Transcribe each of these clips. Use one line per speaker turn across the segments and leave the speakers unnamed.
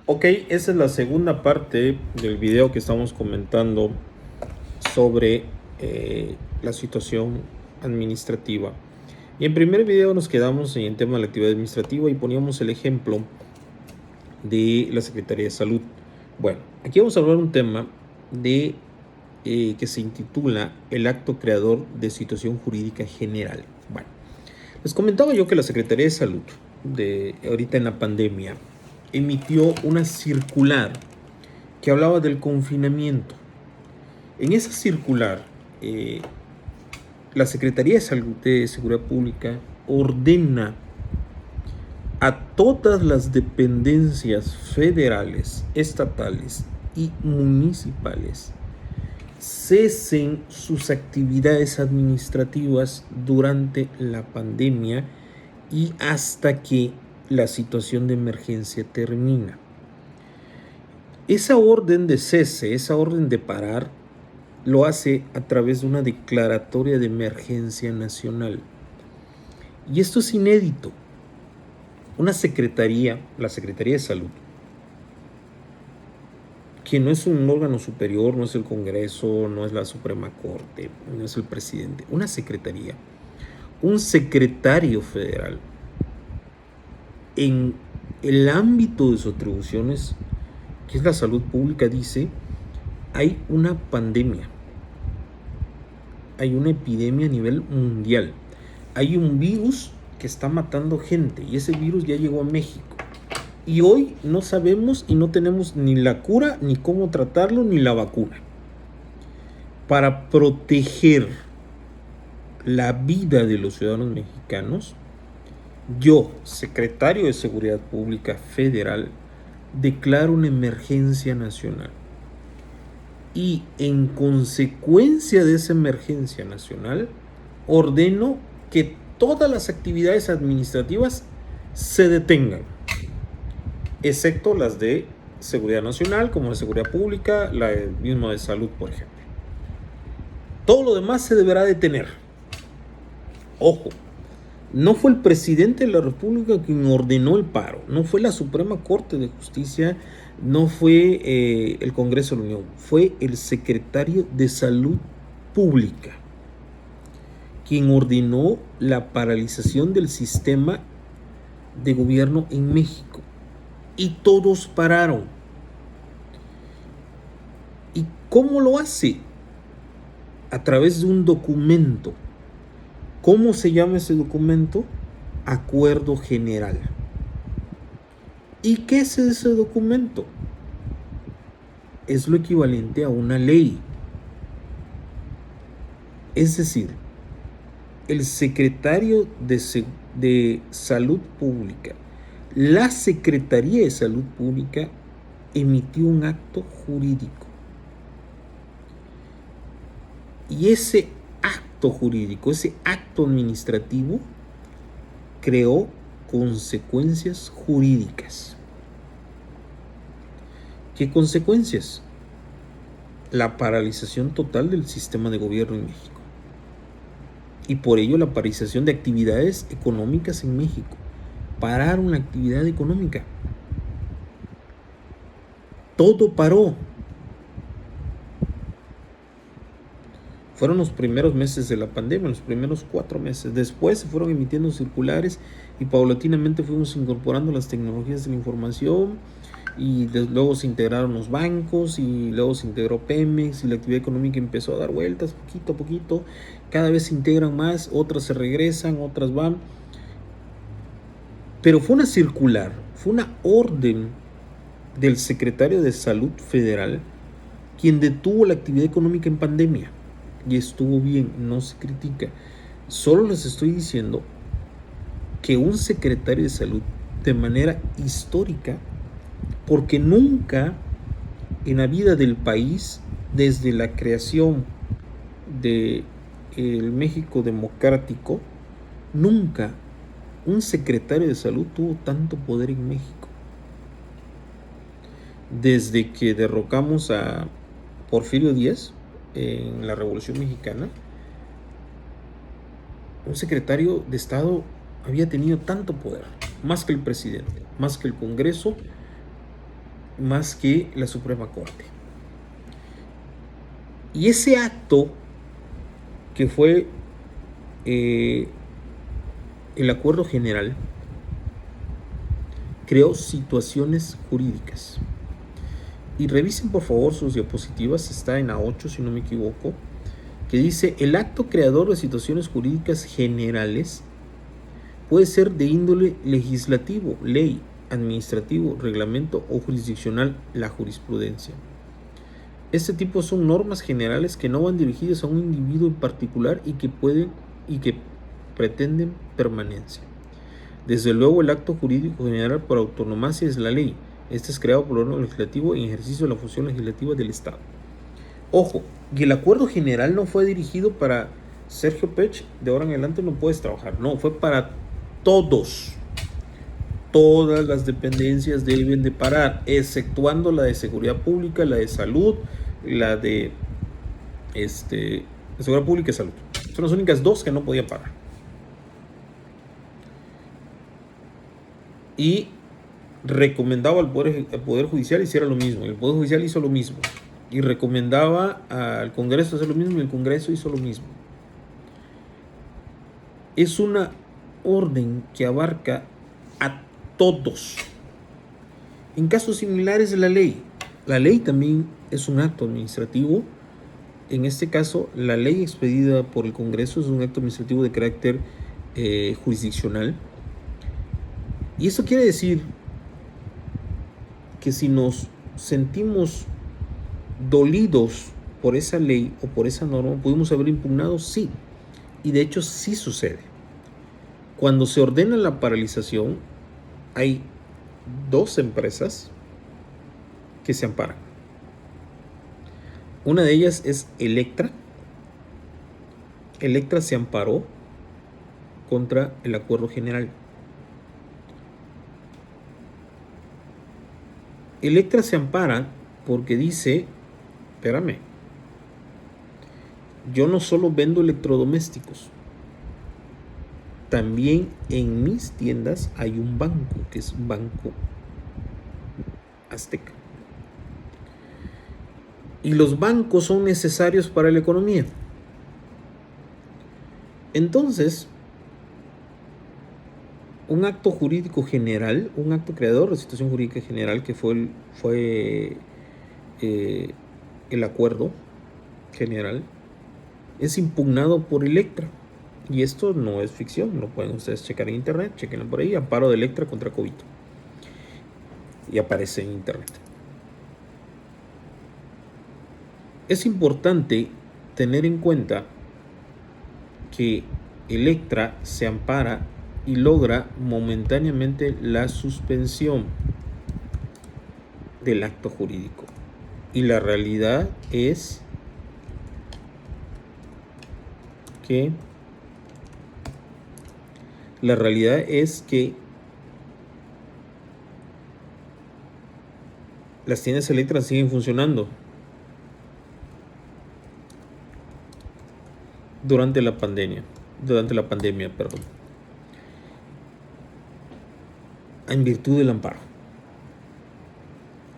Ok, esa es la segunda parte del video que estamos comentando sobre la situación administrativa. Y en primer video nos quedamos en el tema de la actividad administrativa y poníamos el ejemplo de la Secretaría de Salud. Bueno, aquí vamos a hablar un tema de que se intitula el acto creador de situación jurídica general. Bueno, les comentaba yo que la Secretaría de Salud, ahorita en la pandemia, emitió una circular que hablaba del confinamiento. En esa circular, la Secretaría de Salud de Seguridad Pública ordena a todas las dependencias federales, estatales y municipales cesen sus actividades administrativas durante la pandemia y hasta que la situación de emergencia termina. Esa orden de cese, esa orden de parar, lo hace a través de una declaratoria de emergencia nacional. Y esto es inédito. Una secretaría, la Secretaría de Salud, que no es un órgano superior, no es el Congreso, no es la Suprema Corte, no es el presidente, una secretaría, un secretario federal, en el ámbito de sus atribuciones, que es la salud pública, dice, hay una pandemia, hay una epidemia a nivel mundial, hay un virus que está matando gente y ese virus ya llegó a México. Y hoy no sabemos y no tenemos ni la cura, ni cómo tratarlo, ni la vacuna. Para proteger la vida de los ciudadanos mexicanos, yo, secretario de Seguridad Pública Federal, declaro una emergencia nacional. Y en consecuencia de esa emergencia nacional, ordeno que todas las actividades administrativas se detengan, excepto las de seguridad nacional, como la seguridad pública, la misma de salud, por ejemplo. Todo lo demás se deberá detener. Ojo, no fue el presidente de la República quien ordenó el paro, no fue la Suprema Corte de Justicia, no fue el Congreso de la Unión, fue el secretario de Salud Pública quien ordenó la paralización del sistema de gobierno en México. Y todos pararon. ¿Y cómo lo hace? A través de un documento. ¿Cómo se llama ese documento? Acuerdo General. ¿Y qué es ese documento? Es lo equivalente a una ley. Es decir, el secretario de Salud Pública, la Secretaría de Salud Pública emitió un acto jurídico. Y ese acto jurídico, ese acto administrativo, creó consecuencias jurídicas. ¿Qué consecuencias? La paralización total del sistema de gobierno en México. Y por ello la paralización de actividades económicas en México. Pararon la actividad económica. Todo paró. Fueron los primeros meses de la pandemia, los primeros 4 meses. Después se fueron emitiendo circulares y paulatinamente fuimos incorporando las tecnologías de la información y luego se integraron los bancos y luego se integró Pemex y la actividad económica empezó a dar vueltas poquito a poquito. Cada vez se integran más, otras se regresan, otras van. Pero fue una circular, fue una orden del secretario de Salud Federal quien detuvo la actividad económica en pandemia. Y estuvo bien, no se critica. Solo les estoy diciendo que un secretario de salud, de manera histórica, porque nunca en la vida del país, desde la creación del México democrático, nunca un secretario de salud tuvo tanto poder en México. Desde que derrocamos a Porfirio Díaz en la Revolución Mexicana, un secretario de Estado había tenido tanto poder, más que el presidente, más que el Congreso, más que la Suprema Corte. Y ese acto que fue el acuerdo general creó situaciones jurídicas. Y revisen por favor sus diapositivas, está en A8 si no me equivoco, que dice: el acto creador de situaciones jurídicas generales puede ser de índole legislativo, ley, administrativo, reglamento o jurisdiccional, la jurisprudencia. Este tipo son normas generales que no van dirigidas a un individuo en particular y que pretenden permanencia. Desde luego, el acto jurídico general por autonomacia es la ley. Este es creado por el órgano legislativo en ejercicio de la función legislativa del Estado. Ojo, y el acuerdo general no fue dirigido para Sergio Pech, de ahora en adelante no puedes trabajar. No, fue para todos. Todas las dependencias deben de parar, exceptuando la de seguridad pública, la de salud, la de seguridad pública y salud. Son las únicas dos que no podían parar. Y recomendaba al Poder Judicial hiciera lo mismo. El Poder Judicial hizo lo mismo. Y recomendaba al Congreso hacer lo mismo y el Congreso hizo lo mismo. Es una orden que abarca a todos. En casos similares de la ley. La ley también es un acto administrativo. En este caso, la ley expedida por el Congreso es un acto administrativo de carácter jurisdiccional. Y eso quiere decir que si nos sentimos dolidos por esa ley o por esa norma, ¿pudimos haber impugnado? Sí. Y de hecho sí sucede. Cuando se ordena la paralización, hay dos empresas que se amparan. Una de ellas es Electra. Electra se amparó contra el acuerdo general. Electra se ampara porque dice: espérame, yo no solo vendo electrodomésticos, también en mis tiendas hay un banco, que es Banco Azteca. Y los bancos son necesarios para la economía. Entonces, un acto jurídico general, un acto creador de situación jurídica general, que fue el acuerdo general, es impugnado por Electra. Y esto no es ficción, lo pueden ustedes checar en internet, chequenlo por ahí: amparo de Electra contra Covito. Y aparece en internet. Es importante tener en cuenta que Electra se ampara y logra momentáneamente la suspensión del acto jurídico. Y la realidad es que las tiendas Electra siguen funcionando durante la pandemia, en virtud del amparo.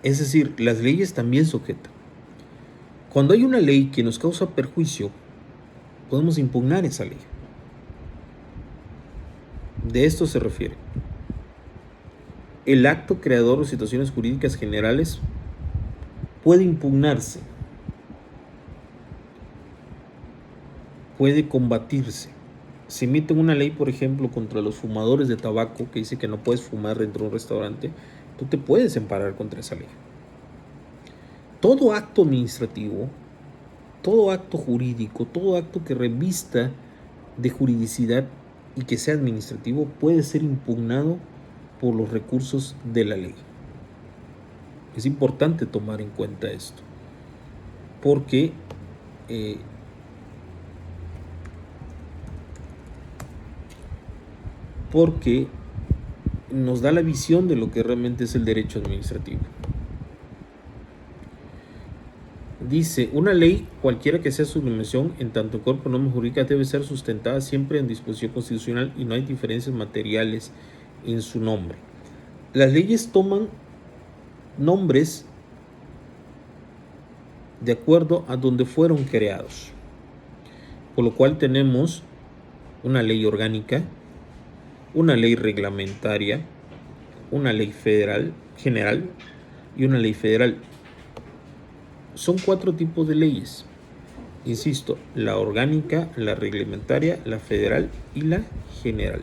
Es decir, las leyes también sujetan. Cuando hay una ley que nos causa perjuicio, podemos impugnar esa ley. De esto se refiere. El acto creador de situaciones jurídicas generales puede impugnarse, puede combatirse. Si emiten una ley, por ejemplo, contra los fumadores de tabaco, que dice que no puedes fumar dentro de un restaurante, tú te puedes amparar contra esa ley. Todo acto administrativo, todo acto jurídico, todo acto que revista de juridicidad y que sea administrativo puede ser impugnado por los recursos de la ley. Es importante tomar en cuenta esto, porque nos da la visión de lo que realmente es el derecho administrativo. Dice: una ley, cualquiera que sea su dimensión, en tanto cuerpo norma jurídica, debe ser sustentada siempre en disposición constitucional y no hay diferencias materiales en su nombre. Las leyes toman nombres de acuerdo a donde fueron creados. Por lo cual tenemos una ley orgánica, una ley reglamentaria, una ley federal general y una ley federal. Son 4 tipos de leyes. Insisto, la orgánica, la reglamentaria, la federal y la general.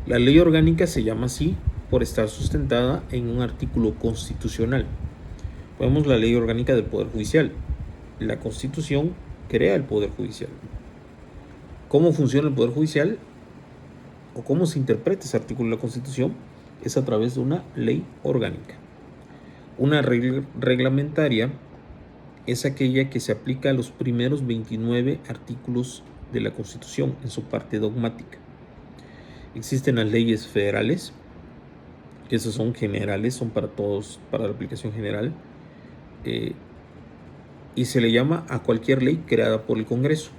La ley orgánica se llama así por estar sustentada en un artículo constitucional. Vemos la ley orgánica del Poder Judicial. La Constitución crea el Poder Judicial. ¿Cómo funciona el Poder Judicial? ¿O cómo se interpreta ese artículo de la Constitución? Es a través de una ley orgánica. Una reglamentaria es aquella que se aplica a los primeros 29 artículos de la Constitución en su parte dogmática. Existen las leyes federales, que esas son generales, son para todos, para la aplicación general, y se le llama a cualquier ley creada por el Congreso.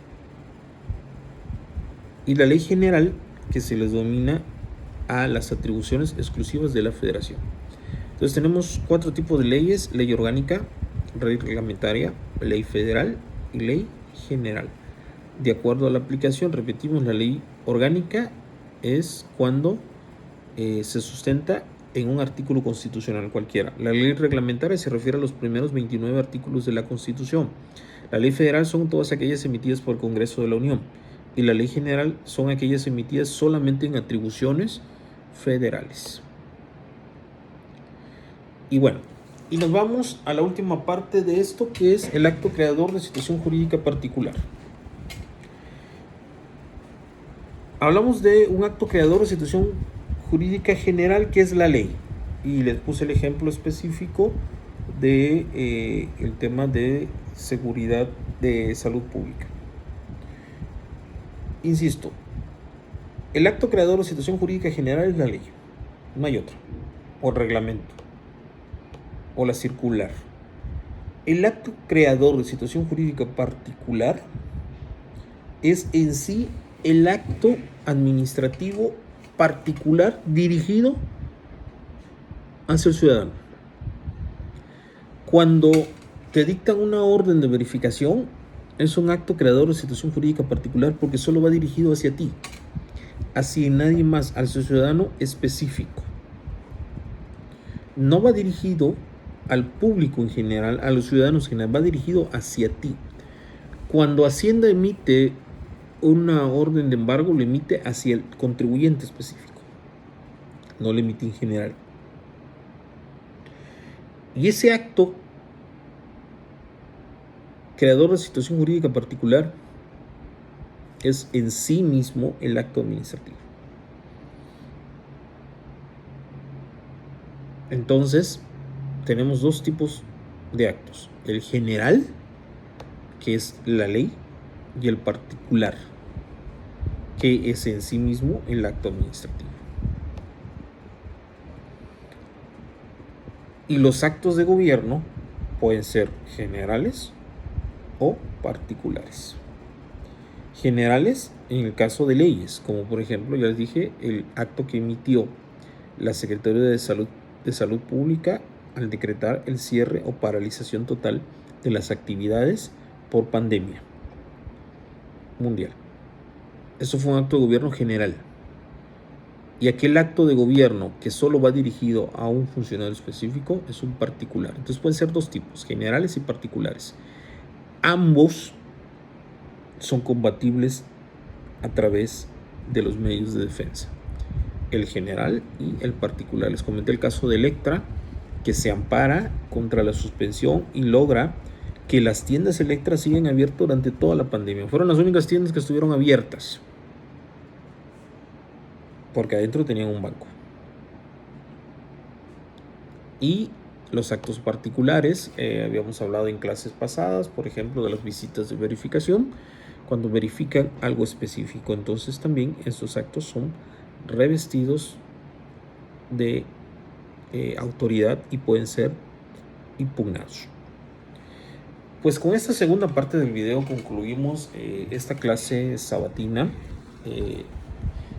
Y la ley general, que se les denomina a las atribuciones exclusivas de la Federación. Entonces tenemos 4 tipos de leyes: ley orgánica, ley reglamentaria, ley federal y ley general. De acuerdo a la aplicación, repetimos, la ley orgánica es cuando se sustenta en un artículo constitucional cualquiera. La ley reglamentaria se refiere a los primeros 29 artículos de la Constitución. La ley federal son todas aquellas emitidas por el Congreso de la Unión. Y la ley general son aquellas emitidas solamente en atribuciones federales. Y bueno, y nos vamos a la última parte de esto, que es el acto creador de situación jurídica particular. Hablamos de un acto creador de situación jurídica general, que es la ley. Y les puse el ejemplo específico de el tema de seguridad de salud pública. Insisto, el acto creador de situación jurídica general es la ley, no hay otra, o el reglamento, o la circular. El acto creador de situación jurídica particular es en sí el acto administrativo particular dirigido hacia el ciudadano. Cuando te dictan una orden de verificación, es un acto creador de situación jurídica particular porque solo va dirigido hacia ti, hacia nadie más, al ciudadano específico. No va dirigido al público en general, a los ciudadanos en general, va dirigido hacia ti. Cuando Hacienda emite una orden de embargo, lo emite hacia el contribuyente específico, no lo emite en general. Y ese acto creador de situación jurídica particular es en sí mismo el acto administrativo. Entonces, tenemos 2 tipos de actos: el general, que es la ley, y el particular, que es en sí mismo el acto administrativo. Y los actos de gobierno pueden ser generales o particulares. Generales en el caso de leyes, como por ejemplo, ya les dije, el acto que emitió la Secretaría de Salud Pública al decretar el cierre o paralización total de las actividades por pandemia mundial. Eso fue un acto de gobierno general. Y aquel acto de gobierno que solo va dirigido a un funcionario específico es un particular. Entonces pueden ser 2 tipos, generales y particulares. Ambos son combatibles a través de los medios de defensa, el general y el particular. Les comenté el caso de Electra, que se ampara contra la suspensión y logra que las tiendas Electra sigan abiertas durante toda la pandemia. Fueron las únicas tiendas que estuvieron abiertas, porque adentro tenían un banco. Y los actos particulares, habíamos hablado en clases pasadas, por ejemplo, de las visitas de verificación, cuando verifican algo específico. Entonces también estos actos son revestidos de autoridad y pueden ser impugnados. Pues con esta segunda parte del video concluimos esta clase sabatina.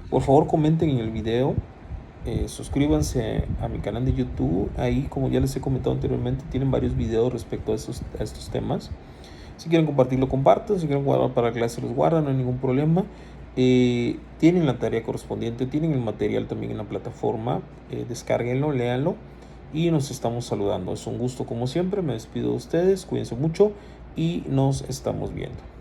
Por favor, comenten en el video suscríbanse a mi canal de YouTube. Ahí, como ya les he comentado anteriormente, tienen varios videos respecto a estos temas. Si quieren compartirlo, compartan. Si quieren guardar para clase, los guardan, no hay ningún problema. Tienen la tarea correspondiente, tienen el material también en la plataforma. Descárguenlo, léanlo y nos estamos saludando. Es un gusto como siempre. Me despido de ustedes. Cuídense mucho y nos estamos viendo.